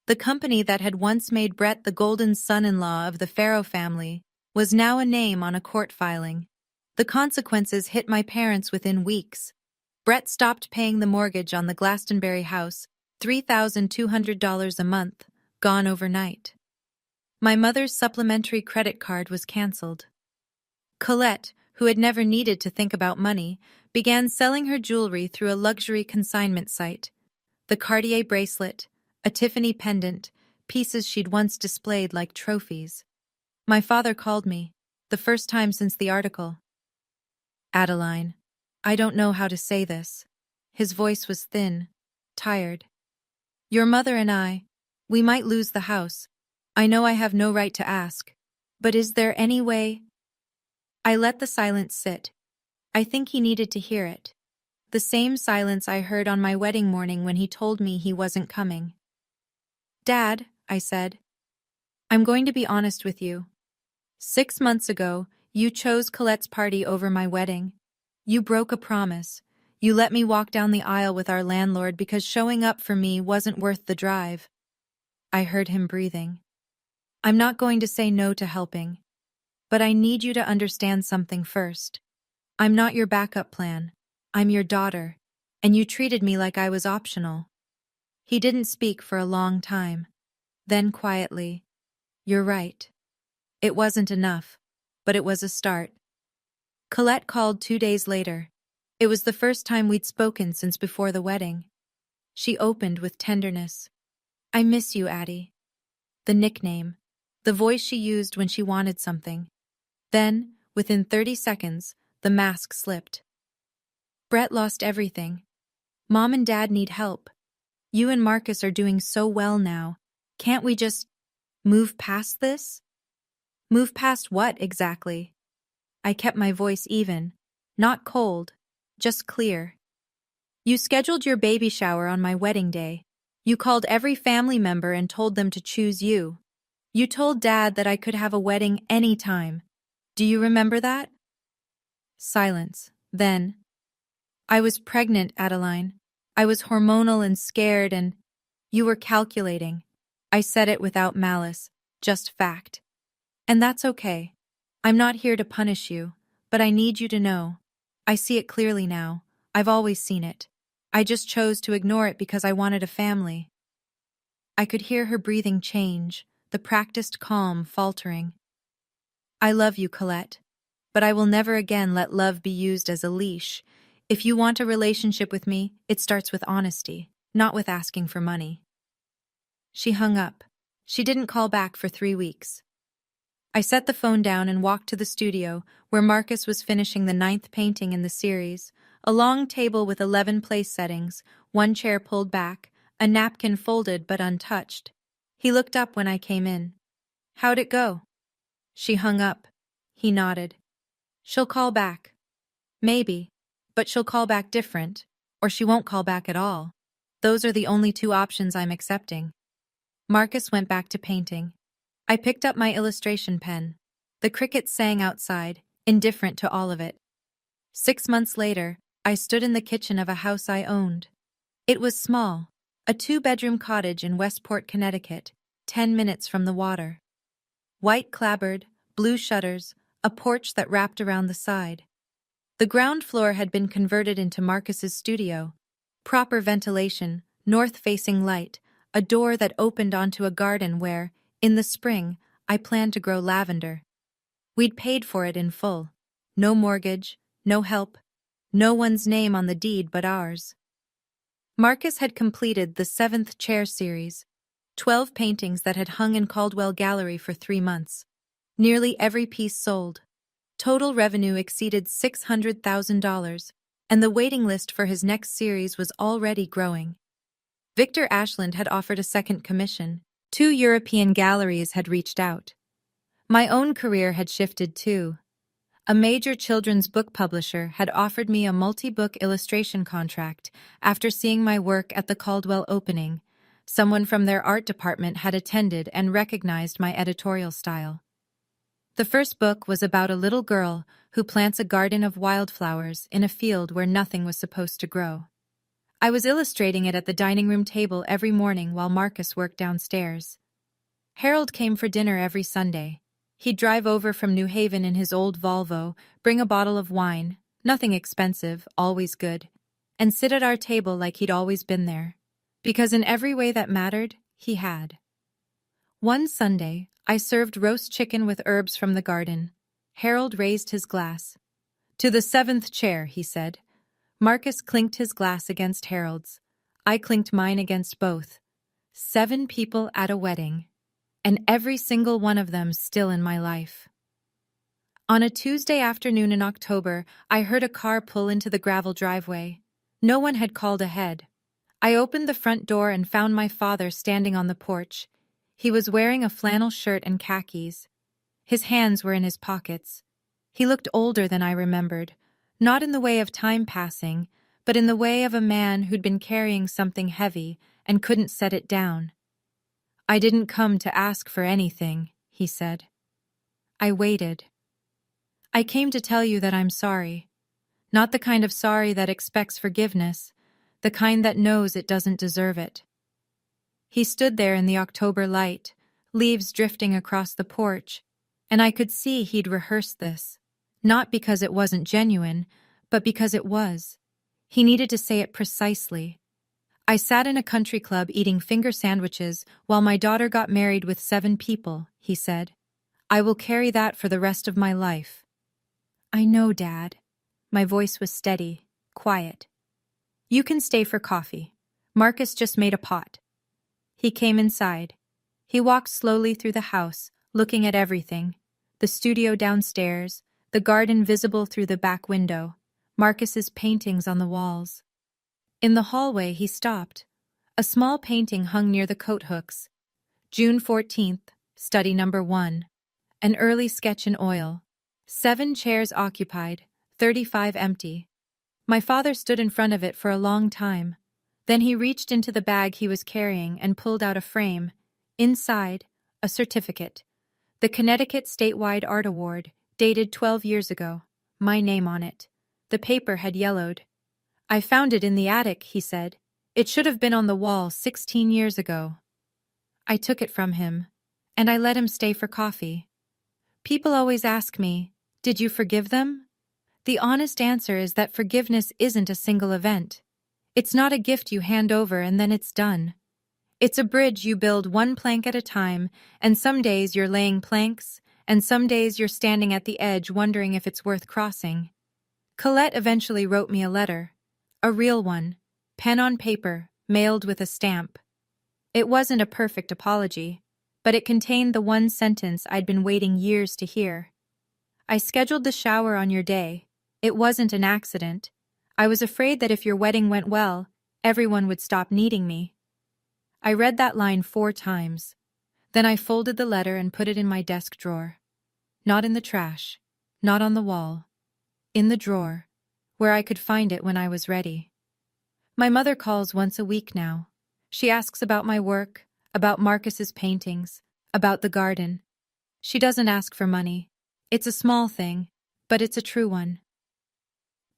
The company that had once made Brett the golden son-in-law of the Farrow family was now a name on a court filing. The consequences hit my parents within weeks. Brett stopped paying the mortgage on the Glastonbury house, $3,200 a month, gone overnight. My mother's supplementary credit card was canceled. Colette, who had never needed to think about money, began selling her jewelry through a luxury consignment site. The Cartier bracelet, a Tiffany pendant, pieces she'd once displayed like trophies. My father called me, the first time since the article. Adeline, I don't know how to say this. His voice was thin, tired. Your mother and we might lose the house. I know I have no right to ask, but is there any way? I let the silence sit. I think he needed to hear it. The same silence I heard on my wedding morning when he told me he wasn't coming. Dad, I said, I'm going to be honest with you. 6 months ago, you chose Colette's party over my wedding. You broke a promise. You let me walk down the aisle with our landlord because showing up for me wasn't worth the drive. I heard him breathing. I'm not going to say no to helping. But I need you to understand something first. I'm not your backup plan. I'm your daughter, and you treated me like I was optional. He didn't speak for a long time. Then quietly, you're right. It wasn't enough, but it was a start. Colette called 2 days later. It was the first time we'd spoken since before the wedding. She opened with tenderness. I miss you, Addie. The nickname, the voice she used when she wanted something. Then, within 30 seconds, the mask slipped. Brett lost everything. Mom and Dad need help. You and Marcus are doing so well now. Can't we just move past this? Move past what, exactly? I kept my voice even, not cold, just clear. You scheduled your baby shower on my wedding day. You called every family member and told them to choose you. You told Dad that I could have a wedding anytime. Do you remember that? Silence. Then, I was pregnant, Adeline. I was hormonal and scared, and you were calculating. I said it without malice, just fact. And that's okay. I'm not here to punish you, but I need you to know. I see it clearly now. I've always seen it. I just chose to ignore it because I wanted a family. I could hear her breathing change, the practiced calm faltering. I love you, Colette, but I will never again let love be used as a leash. If you want a relationship with me, it starts with honesty, not with asking for money. She hung up. She didn't call back for 3 weeks. I set the phone down and walked to the studio, where Marcus was finishing the 9th painting in the series, a long table with 11 place settings, 1 chair pulled back, a napkin folded but untouched. He looked up when I came in. How'd it go? She hung up. He nodded. She'll call back. Maybe, but she'll call back different, or she won't call back at all. Those are the only 2 options I'm accepting. Marcus went back to painting. I picked up my illustration pen. The crickets sang outside, indifferent to all of it. 6 months later, I stood in the kitchen of a house I owned. It was small, a 2-bedroom cottage in Westport, Connecticut, 10 minutes from the water. White clapboard, blue shutters, a porch that wrapped around the side. The ground floor had been converted into Marcus's studio. Proper ventilation, north-facing light, a door that opened onto a garden where, in the spring, I planned to grow lavender. We'd paid for it in full. No mortgage, no help, no one's name on the deed but ours. Marcus had completed the 7th chair series, 12 paintings that had hung in Caldwell Gallery for 3 months. Nearly every piece sold. Total revenue exceeded $600,000, and the waiting list for his next series was already growing. Victor Ashland had offered a second commission. 2 European galleries had reached out. My own career had shifted too. A major children's book publisher had offered me a multi-book illustration contract after seeing my work at the Caldwell opening. Someone from their art department had attended and recognized my editorial style. The first book was about a little girl who plants a garden of wildflowers in a field where nothing was supposed to grow. I was illustrating it at the dining room table every morning while Marcus worked downstairs. Harold came for dinner every Sunday. He'd drive over from New Haven in his old Volvo, bring a bottle of wine, nothing expensive, always good, and sit at our table like he'd always been there. Because in every way that mattered, he had. One Sunday, I served roast chicken with herbs from the garden. Harold raised his glass. "To the seventh chair," he said. Marcus clinked his glass against Harold's. I clinked mine against both. 7 people at a wedding. And every single one of them still in my life. On a Tuesday afternoon in October, I heard a car pull into the gravel driveway. No one had called ahead. I opened the front door and found my father standing on the porch. He was wearing a flannel shirt and khakis. His hands were in his pockets. He looked older than I remembered, not in the way of time passing, but in the way of a man who'd been carrying something heavy and couldn't set it down. "I didn't come to ask for anything," he said. I waited. "I came to tell you that I'm sorry. Not the kind of sorry that expects forgiveness, the kind that knows it doesn't deserve it." He stood there in the October light, leaves drifting across the porch, and I could see he'd rehearsed this, not because it wasn't genuine, but because it was. He needed to say it precisely. "I sat in a country club eating finger sandwiches while my daughter got married with 7 people, he said. "I will carry that for the rest of my life." "I know, Dad." My voice was steady, quiet. "You can stay for coffee. Marcus just made a pot." He came inside. He walked slowly through the house, looking at everything. The studio downstairs, the garden visible through the back window, Marcus's paintings on the walls. In the hallway, he stopped. A small painting hung near the coat hooks. June 14th, study number 1. An early sketch in oil. 7 chairs occupied, 35 empty. My father stood in front of it for a long time. Then he reached into the bag he was carrying and pulled out a frame. Inside, a certificate. The Connecticut Statewide Art Award, dated 12 years ago. My name on it. The paper had yellowed. "I found it in the attic," he said. "It should have been on the wall 16 years ago." I took it from him, and I let him stay for coffee. People always ask me, "Did you forgive them?" The honest answer is that forgiveness isn't a single event. It's not a gift you hand over and then it's done. It's a bridge you build one plank at a time, and some days you're laying planks, and some days you're standing at the edge wondering if it's worth crossing. Colette eventually wrote me a letter. A real one, pen on paper, mailed with a stamp. It wasn't a perfect apology, but it contained the one sentence I'd been waiting years to hear. "I scheduled the shower on your day. It wasn't an accident. I was afraid that if your wedding went well, everyone would stop needing me." I read that line 4 times. Then I folded the letter and put it in my desk drawer. Not in the trash, not on the wall. In the drawer, where I could find it when I was ready. My mother calls once a week now. She asks about my work, about Marcus's paintings, about the garden. She doesn't ask for money. It's a small thing, but it's a true one.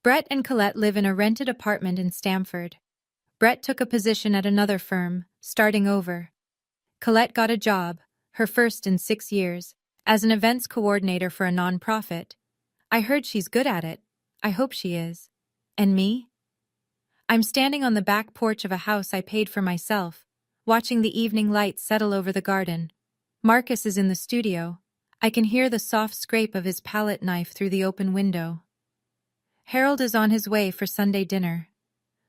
Brett and Colette live in a rented apartment in Stamford. Brett took a position at another firm, starting over. Colette got a job, her first in 6 years, as an events coordinator for a nonprofit. I heard she's good at it. I hope she is. And me? I'm standing on the back porch of a house I paid for myself, watching the evening light settle over the garden. Marcus is in the studio. I can hear the soft scrape of his palette knife through the open window. Harold is on his way for Sunday dinner.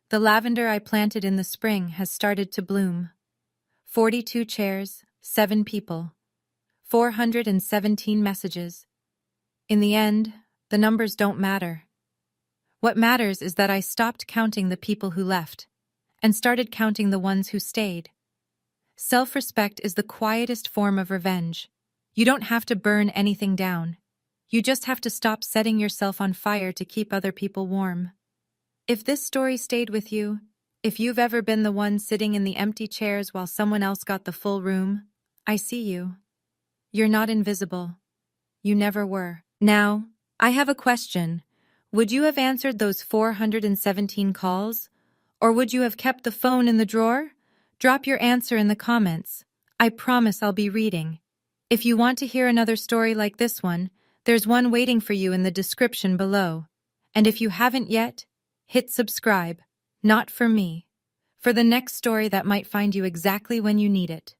The lavender I planted in the spring has started to bloom. 42 chairs, 7 people. 417 messages. In the end, the numbers don't matter. What matters is that I stopped counting the people who left and started counting the ones who stayed. Self-respect is the quietest form of revenge. You don't have to burn anything down. You just have to stop setting yourself on fire to keep other people warm. If this story stayed with you, if you've ever been the one sitting in the empty chairs while someone else got the full room, I see you. You're not invisible. You never were. Now, I have a question. Would you have answered those 417 calls? Or would you have kept the phone in the drawer? Drop your answer in the comments. I promise I'll be reading. If you want to hear another story like this one, there's one waiting for you in the description below. And if you haven't yet, hit subscribe. Not for me. For the next story that might find you exactly when you need it.